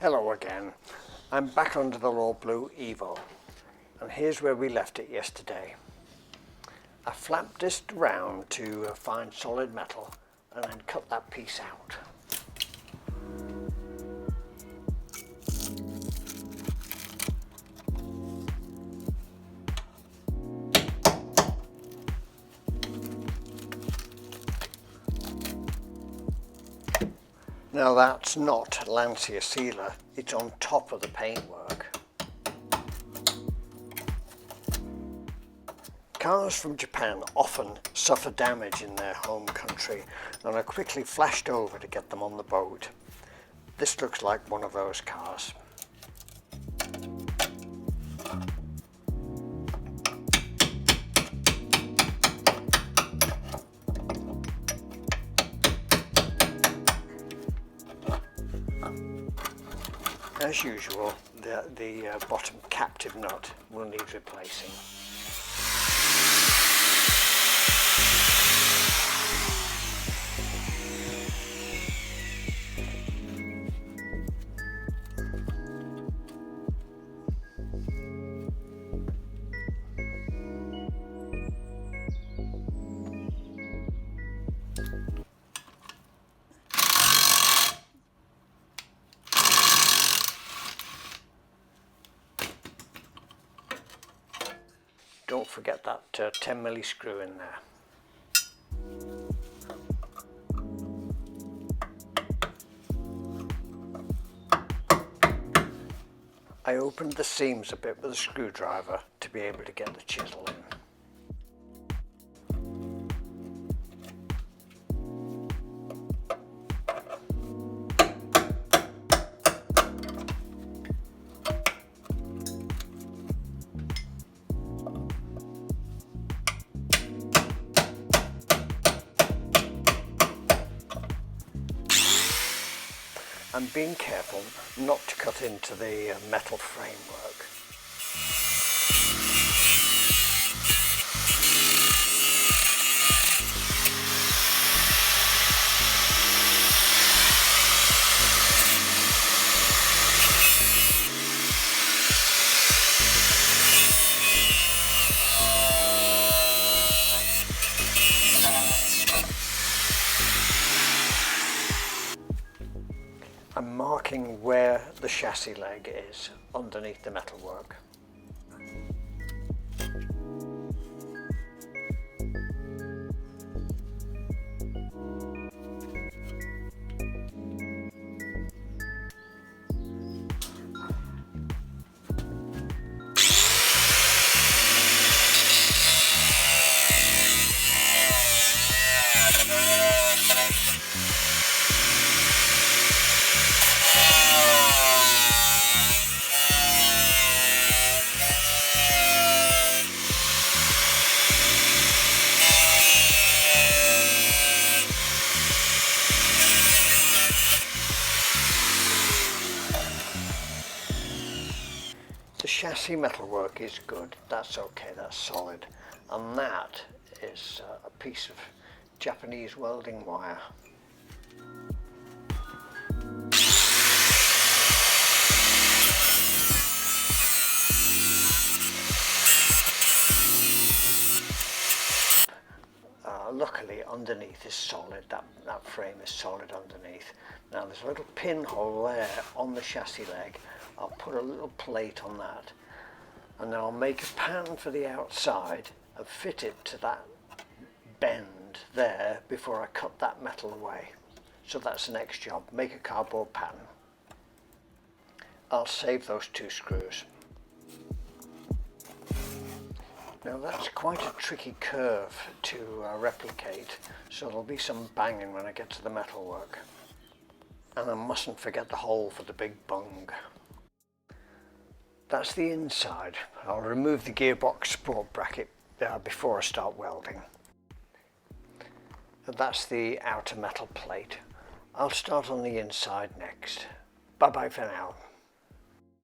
Hello again. I'm back under the raw blue Evo, and here's where we left it yesterday. I flapped this round to find solid metal and then cut that piece out. Now that's not Lancia sealer, it's on top of the paintwork. Cars from Japan often suffer damage in their home country and are quickly flashed over to get them on the boat. This looks like one of those cars. As usual, the bottom captive nut will need replacing. Don't forget that 10mm screw in there. I opened the seams a bit with a screwdriver to be able to get the chisel in. I'm being careful not to cut into the metal framework. I'm marking where the chassis leg is underneath the metalwork. The chassis metalwork is good, that's okay, that's solid, and that is a piece of Japanese welding wire. Luckily underneath is solid, that frame is solid underneath. Now there's a little pinhole there on the chassis leg. I'll put a little plate on that, and then I'll make a pan for the outside and fit it to that bend there before I cut that metal away. So that's the next job, make a cardboard pan. I'll save those 2 screws. Now that's quite a tricky curve to replicate, so there'll be some banging when I get to the metalwork. And I mustn't forget the hole for the big bung. That's the inside. I'll remove the gearbox support bracket before I start welding. And that's the outer metal plate. I'll start on the inside next. Bye bye for now.